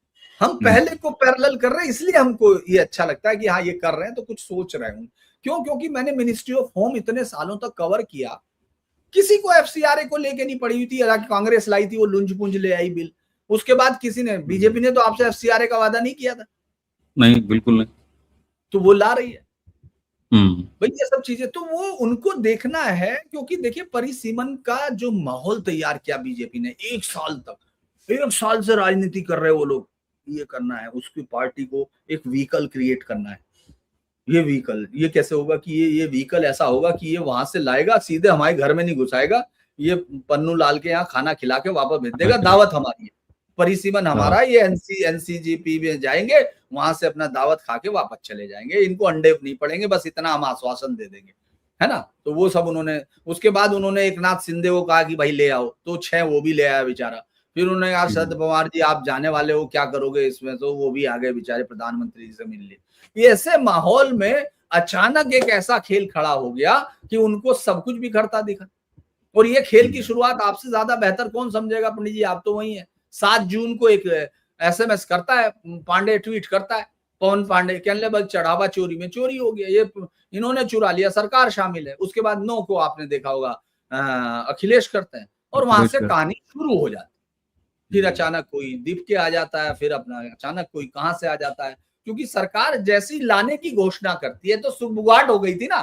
हम पहले को पैरेलल कर रहे हैं, इसलिए हमको ये अच्छा लगता है कि हाँ ये कर रहे हैं तो कुछ सोच रहे हूं। क्यों? क्योंकि मैंने मिनिस्ट्री ऑफ होम इतने सालों तक कवर किया, किसी को एफसीआरए को लेके नहीं पड़ी हुई थी। कांग्रेस लाई थी वो लुंज पुंज ले आई बिल, उसके बाद किसी ने, बीजेपी ने तो आपसे एफसीआरए का वादा नहीं किया था। नहीं, बिल्कुल नहीं, तो वो ला रही है भाई ये सब चीजें, तो वो उनको देखना है। क्योंकि देखिए परिसीमन का जो माहौल तैयार किया बीजेपी ने, 1 साल से राजनीति कर रहे वो लोग, ये करना है उसकी पार्टी को एक व्हीकल क्रिएट करना है। ये व्हीकल ये कैसे होगा कि ये व्हीकल ऐसा होगा कि ये वहां से लाएगा सीधे हमारे घर में नहीं घुसाएगा, ये पन्नू लाल के यहाँ खाना खिला के वापस भेज देगा, दावत हमारी है, परिसीमन हमारा, ये एनसीजीपी में जाएंगे, वहां से अपना दावत खा के वापस चले जाएंगे, इनको अंडे नहीं पड़ेंगे, बस इतना हम आश्वासन दे देंगे, है ना। तो वो सब उन्होंने, उसके बाद उन्होंने एक नाथ शिंदे को कहा कि भाई ले आओ, तो 6 वो भी ले आया बेचारा। फिर उन्होंने कहा शरद पवार जी आप जाने वाले हो, क्या करोगे इसमें, तो वो भी आ गए बेचारे प्रधानमंत्री जी से मिलने। ये ऐसे माहौल में अचानक एक ऐसा खेल खड़ा हो गया कि उनको सब कुछ बिखरता दिखा। और ये खेल की शुरुआत आपसे ज्यादा बेहतर कौन समझेगा पंडित जी, आप तो वही है। 7 जून को एक एसएमएस करता है पांडे, ट्वीट करता है पवन पांडे, कहने बस चढ़ावा चोरी में चोरी हो गया, ये इन्होंने चुरा लिया, सरकार शामिल है। उसके बाद 9 को आपने देखा होगा अखिलेश करते हैं, और वहां से कहानी शुरू हो जाती। फिर अचानक कोई दीप के आ जाता है, फिर अपना अचानक कोई कहां से आ जाता है, क्योंकि सरकार जैसी लाने की घोषणा करती है तो सुबुगाहट हो गई थी ना।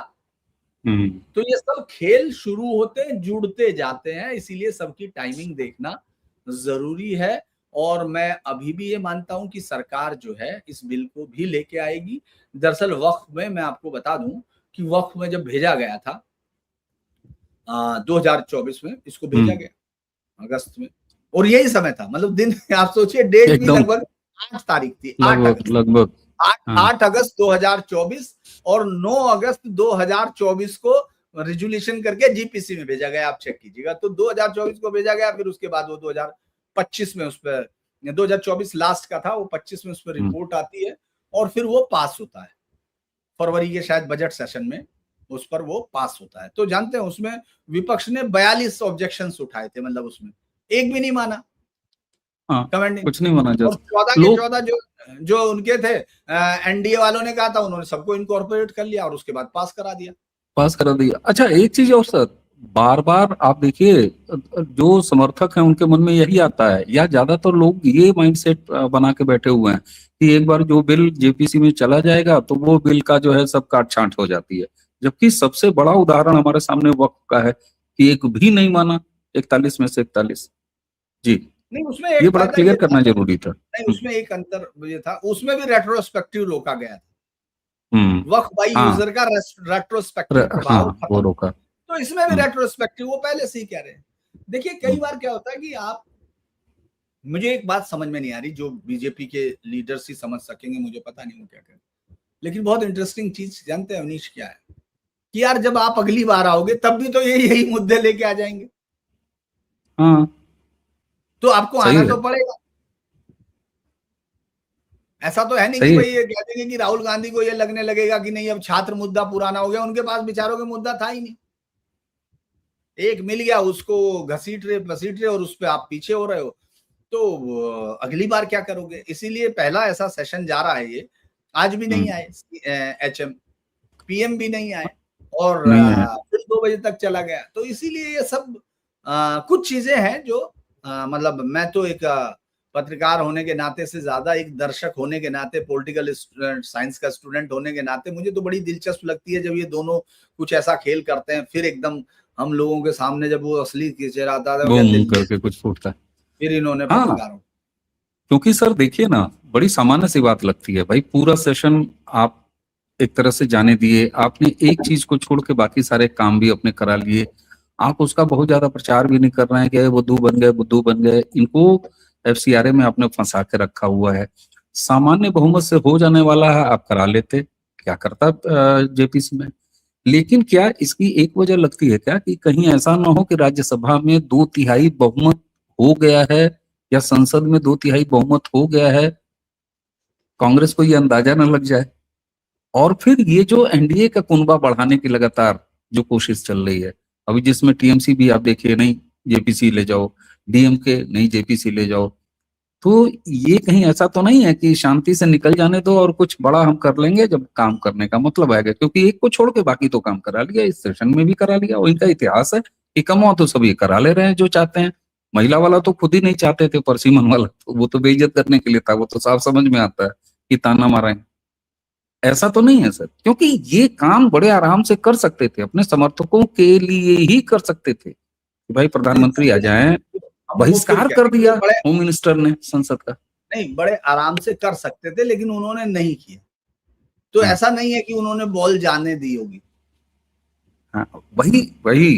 तो ये सब खेल शुरू होते जुड़ते जाते हैं, इसीलिए सबकी टाइमिंग देखना जरूरी है। और मैं अभी भी ये मानता हूं कि सरकार जो है इस बिल को भी लेके आएगी। दरअसल वक्फ में मैं आपको बता दूं कि वक्फ में जब भेजा गया था 2024 में, इसको भेजा गया अगस्त में, और यही समय था, मतलब दिन आप सोचिए डेट भी लगभग 8 तारीख थी, लगभग 8 अगस्त 2024 और 9 अगस्त 2024 को रेजुलेशन करके जीपीसी में भेजा गया, आप चेक कीजिएगा। तो 2024 को भेजा गया, फिर उसके बाद वो 2025 में उस पर, 2024 लास्ट का था, वो 25 में उस पर रिपोर्ट आती है और फिर वो पास होता है फरवरी के शायद बजट सेशन में, उस पर वो पास होता है। तो जानते हैं उसमें विपक्ष ने 42 ऑब्जेक्शंस उठाए थे, मतलब उसमें एक भी नहीं माना, कमेंट कुछ नहीं माना। 14 के 14 जो उनके थे एनडीए वालों ने कहा था, उन्होंने सबको इनकॉर्पोरेट कर लिया और उसके बाद पास करा दिया। अच्छा एक चीज और सर, बार बार आप देखिए, जो समर्थक हैं उनके मन में यही आता है, या ज्यादातर लोग ये माइंडसेट बना के बैठे हुए हैं कि एक बार जो बिल जेपीसी में चला जाएगा तो वो बिल का जो है सब काट छांट हो जाती है। जबकि सबसे बड़ा उदाहरण हमारे सामने वक्फ का है कि एक भी नहीं माना, 41 में से 41। जी, नहीं, उसमें ये एक बड़ा फायदा क्लियर ये था, करना जरूरी था। नहीं उसमें एक अंतर ये था, उसमें भी रेट्रोस्पेक्टिव रोका गया था। हम्म। वक्फ बाई हाँ। यूजर का रेट्रोस्पेक्टिव हाँ, प्रभाव वो खत्म। रोका। तो इसमें भी हम्म। रेट्रोस्पेक्टिव वो पहले से ही कह रहे हैं। देखिए कई बार क्या होता है कि आप, मुझे एक बात समझ में नहीं आ रही, जो बीजेपी के लीडर्स ही समझ सकेंगे, मुझे पता नहीं वो क्या करें, लेकिन बहुत इंटरेस्टिंग चीज जानते हैं अवनीश क्या है, कि यार जब आप अगली बार आओगे तब भी तो यही मुद्दे लेके आ जाएंगे, हाँ, तो आपको सही आना है, तो पड़ेगा। ऐसा तो है नहीं कि सही है। भाई ये कह देंगे कि राहुल गांधी को ये लगने लगेगा कि नहीं अब छात्र मुद्दा पुराना हो गया, उनके पास बिचारों के मुद्दा था ही नहीं, एक मिल गया उसको घसीट रहे और उस पर आप पीछे हो रहे हो, तो अगली बार क्या करोगे। इसीलिए पहला ऐसा सेशन जा रहा है ये, आज भी नहीं आए एचएम, पीएम भी नहीं आए, और नहीं है। फिर 2 बजे तक चला गया। तो इसीलिए ये सब कुछ चीजें हैं जो मतलब मैं तो एक पत्रकार होने के नाते से ज्यादा एक दर्शक होने के नाते, पॉलिटिकल साइंस का स्टूडेंट होने के नाते मुझे तो बड़ी दिलचस्प लगती है जब ये दोनों कुछ ऐसा खेल करते हैं, फिर एकदम हम लोगों के सामने जब वो असली चेहरा आता है, क्या बूम दिल्ली, करके कुछ फूटता है। फिर इन्होंने हाँ, पत्रकारों। क्योंकि सर देखिए ना, बड़ी सामान्य सी बात लगती है भाई, पूरा सेशन आप एक तरह से जाने दिए, आपने एक चीज को छोड़ के बाकी सारे काम भी अपने करा लिए। आप उसका बहुत ज्यादा प्रचार भी नहीं कर रहे हैं कि बुद्धू बन गए, बुद्धू बन गए। इनको एफसीआरए में आपने फंसा के रखा हुआ है। सामान्य बहुमत से हो जाने वाला है, आप करा लेते, क्या करता जेपीसी में। लेकिन क्या इसकी एक वजह लगती है क्या कि कहीं ऐसा ना हो कि राज्यसभा में 2/3 बहुमत हो गया है, या संसद में 2/3 बहुमत हो गया है, कांग्रेस को ये अंदाजा न लग जाए, और फिर ये जो एनडीए का कुनबा बढ़ाने की लगातार जो कोशिश चल रही है, अभी जिसमें टीएमसी भी आप देखिए, नहीं जेपीसी ले जाओ, डीएमके नहीं जेपीसी ले जाओ, तो ये कहीं ऐसा तो नहीं है कि शांति से निकल जाने दो और कुछ बड़ा हम कर लेंगे जब काम करने का मतलब आएगा, क्योंकि एक को छोड़ के बाकी तो काम करा लिया, इस सेशन में भी करा लिया, और इनका इतिहास है कि कमो तो सभी करा ले रहे हैं जो चाहते हैं। महिला वाला तो खुद ही नहीं चाहते थे, परसीमन वाला तो वो तो बेइज्जत करने के लिए था, वो तो साफ समझ में आता है कि ताना मारा है। ऐसा तो नहीं है सर, क्योंकि ये काम बड़े आराम से कर सकते थे, अपने समर्थकों के लिए ही कर सकते थे कि भाई नहीं प्रधानमंत्री आ देखिए, जाएं। हम वो फिर बहिष्कार कह कर रहे हैं दिया कि बड़े, होम मिनिस्टर ने संसद का। नहीं बड़े आराम से कर सकते थे लेकिन उन्होंने नहीं किया, तो हाँ, ऐसा नहीं है कि उन्होंने बॉल जाने दी होगी, हाँ, वही वही।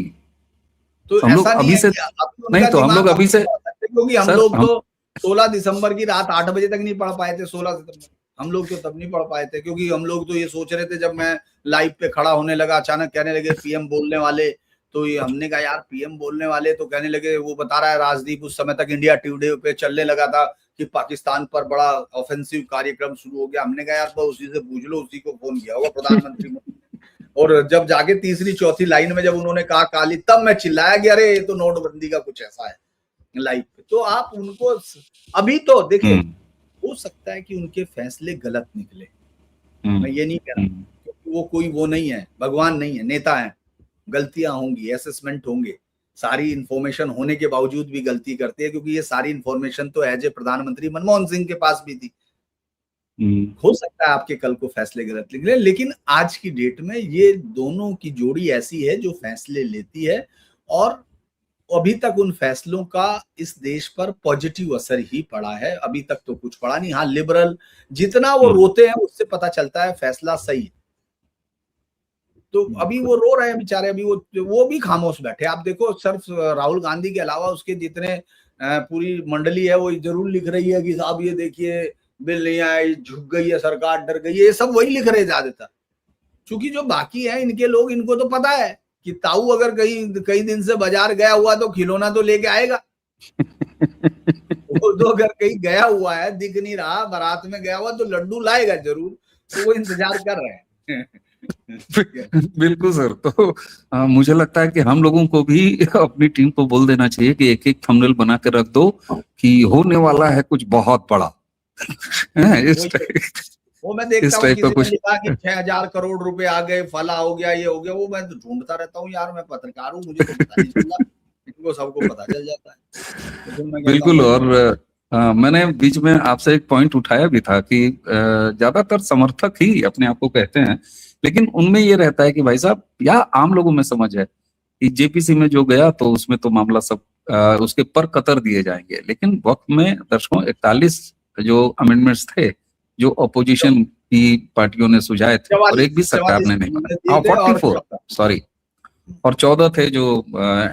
तो हम लोग ऐसा नहीं अभी है से, कि अभी नहीं उनका तो हम दिमाग लोग हम अभी नहीं से, पढ़ सकते, क्योंकि हम सर लोग हम, तो 16 दिसंबर की रात 8 बजे तक नहीं पढ़ पाए थे, 16 सितंबर हम लोग तो तब नहीं पढ़ पाए थे, क्योंकि हम लोग तो ये सोच रहे थे, जब मैं लाइव पे खड़ा होने लगा अचानक कहने लगे पीएम बोलने वाले, तो ये हमने कहा यार पीएम बोलने वाले, तो कहने लगे, वो बता रहा है राजदीप, उस समय तक इंडिया टुडे पे चलने लगा था कि पाकिस्तान पर बड़ा ऑफेंसिव कार्यक्रम शुरू हो गया। हमने कहा यार तो उसी से पूछ लो, उसी को फोन किया होगा प्रधानमंत्री में। और जब जाके तीसरी चौथी लाइन में जब उन्होंने कहा काली, तब मैं चिल्लाया कि अरे ये तो नोटबंदी का कुछ ऐसा है लाइव पे। तो आप उनको अभी तो देखिए, हो सकता है कि उनके फैसले गलत निकले, मैं ये नहीं कह रहा, क्योंकि वो कोई वो नहीं है, भगवान नहीं है, नेता है, गलतियां होंगी, असेसमेंट होंगे, सारी इंफॉर्मेशन होने के बावजूद भी गलती करते हैं, क्योंकि ये सारी इंफॉर्मेशन तो एज ए प्रधानमंत्री मनमोहन सिंह के पास भी थी। हो सकता है आपके कल को फैसले गलत निकले, लेकिन आज की डेट में ये दोनों की जोड़ी ऐसी है जो फैसले लेती है, और अभी तक उन फैसलों का इस देश पर पॉजिटिव असर ही पड़ा है, अभी तक तो कुछ पड़ा नहीं। हाँ, लिबरल जितना वो रोते हैं उससे पता चलता है फैसला सही है, तो अभी वो रो रहे हैं बेचारे, अभी वो भी खामोश बैठे। आप देखो, सिर्फ राहुल गांधी के अलावा उसके जितने पूरी मंडली है वो जरूर लिख रही है कि साहब ये देखिए बिल नहीं आया, झुक गई है सरकार, डर गई है, ये सब वही लिख रहे हैं ज्यादातर। क्योंकि जो बाकी है इनके लोग, इनको तो पता है कि ताऊ अगर कई दिन से बाजार गया हुआ तो खिलौना तो लेके आएगा। वो तो अगर कहीं गया हुआ है, दिख नहीं रहा, बारात में गया हुआ, तो लड्डू लाएगा जरूर, तो वो इंतजार कर रहे हैं। बिल्कुल सर। तो मुझे लगता है कि हम लोगों को भी अपनी टीम को बोल देना चाहिए कि एक एक थंबनेल बना के रख दो कि होने वाला है कुछ बहुत बड़ा। इस वो मैं देखता इस हूँ टाइप का किसी ने कुछ लिखा कि 6,000 करोड़ रुपए आ गए, फला हो गया, ये हो गया, वो मैं तो ढूंढता रहता हूँ यार, मैं पत्रकार हूँ, मुझे तो पता नहीं चल रहा, इनको सबको पता चल जाता है। तो फिर मैं कहता हूँ बिल्कुल। भाई और मैंने बीच में आपसे एक पॉइंट उठाया भी था कि ज्यादातर समर्थक ही अपने आप को कहते हैं, लेकिन उनमें ये रहता है कि भाई साहब, या आम लोगों में समझ है कि जेपीसी में जो गया तो उसमें तो मामला सब उसके पर कतर दिए जाएंगे, लेकिन वक्त में दर्शकों 41 जो अमेंडमेंट्स थे जो अपोजिशन की पार्टियों ने सुझाए थे और एक भी 44 सरकार 44 ने नहीं माना। उन्होंने दिए हाँ, थे और 44, 14 सॉरी, और 14 थे जो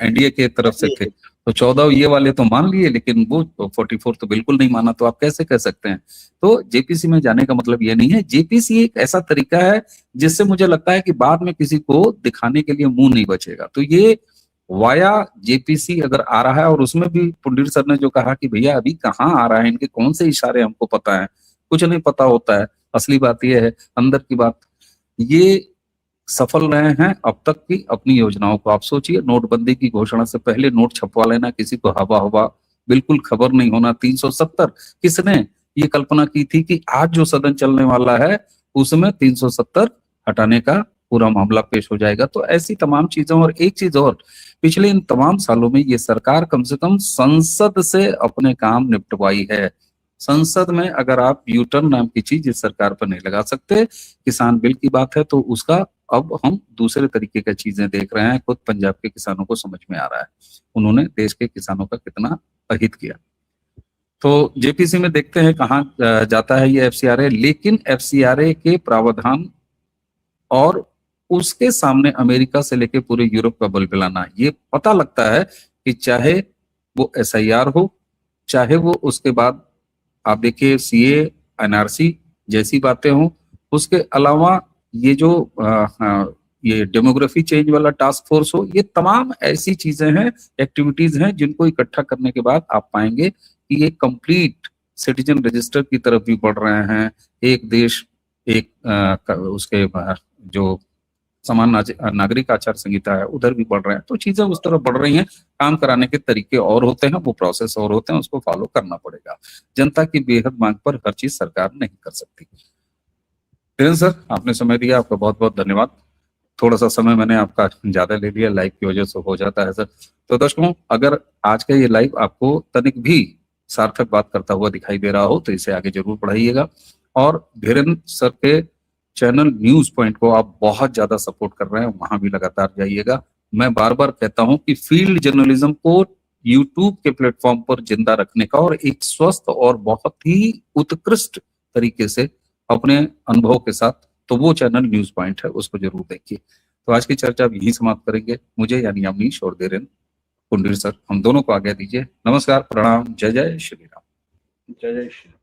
एनडीए के तरफ से थे, ये तो 14 ये वाले तो मान लिए, लेकिन वो 44 तो बिल्कुल नहीं माना। तो आप कैसे कह सकते हैं? तो जेपीसी में जाने का मतलब ये नहीं है। जेपीसी एक ऐसा तरीका है जिससे मुझे लगता है कि बाद में किसी को दिखाने के लिए मुंह नहीं बचेगा। तो ये वाया जेपीसी अगर आ रहा है, और उसमें भी पुंडीर सर ने जो कहा कि भैया अभी कहाँ आ रहा है, इनके कौन से इशारे हमको पता है, कुछ नहीं पता होता है। असली बात यह है, अंदर की बात, ये सफल रहे हैं अब तक की अपनी योजनाओं को। आप सोचिए, नोटबंदी की घोषणा से पहले नोट छपवा लेना, किसी को हवा हवा बिल्कुल खबर नहीं होना। 370, किसने ये कल्पना की थी कि आज जो सदन चलने वाला है उसमें 370 हटाने का पूरा मामला पेश हो जाएगा? तो ऐसी तमाम चीजें। और एक चीज और, पिछले इन तमाम सालों में ये सरकार कम से कम संसद से अपने काम निपटवाई है। संसद में अगर आप यूटर्न नाम की चीज इस सरकार पर नहीं लगा सकते। किसान बिल की बात है तो उसका अब हम दूसरे तरीके की चीजें देख रहे हैं। खुद पंजाब के किसानों को समझ में आ रहा है उन्होंने देश के किसानों का कितना अहित किया। तो जेपीसी में देखते हैं कहाँ जाता है ये एफसीआरए। लेकिन एफसीआरए के प्रावधान और उसके सामने अमेरिका से लेकर पूरे यूरोप का बलबलाना, ये पता लगता है कि चाहे वो एसआईआर हो, चाहे वो उसके बाद आप देखिए सीए, एनआरसी जैसी बातें हों, उसके अलावा ये जो ये डेमोग्राफी चेंज वाला टास्क फोर्स हो, ये तमाम ऐसी चीजें हैं, एक्टिविटीज हैं जिनको इकट्ठा करने के बाद आप पाएंगे कि ये कंप्लीट सिटीजन रजिस्टर की तरफ भी बढ़ रहे हैं। एक देश एक उसके जो समान नागरिक आचार संहिता है उधर भी बढ़ रहे हैं। तो चीजें उस तरफ बढ़ रही हैं। काम कराने के तरीके और होते हैं, वो प्रोसेस और होते हैं, उसको फॉलो करना पड़ेगा। जनता की बेहद मांग पर हर चीज सरकार नहीं कर सकती। धीरेन्द्र सर, आपने समय दिया, आपका बहुत बहुत धन्यवाद। थोड़ा सा समय मैंने आपका ज्यादा ले लिया, लाइव की वजह से हो जाता है सर। तो दर्शकों, अगर आज का ये लाइव आपको तनिक भी सार्थक बात करता हुआ दिखाई दे रहा हो तो इसे आगे जरूर बढ़ाइएगा। और धीरेन्द्र सर के चैनल न्यूज पॉइंट को आप बहुत ज्यादा सपोर्ट कर रहे हैं, वहां भी लगातार जाइएगा। मैं बार बार कहता हूं कि फील्ड जर्नलिज्म को यूट्यूब के प्लेटफॉर्म पर जिंदा रखने का और एक स्वस्थ और बहुत ही उत्कृष्ट तरीके से अपने अनुभव के साथ, तो वो चैनल न्यूज पॉइंट है, उसको जरूर देखिए। तो आज की चर्चा अब यही समाप्त करेंगे। मुझे यानी अमनीश और धीरेन्द्र, पुंडीर सर, हम दोनों को आज्ञा दीजिए। नमस्कार, प्रणाम, जय जय श्री राम। जय जय श्री राम।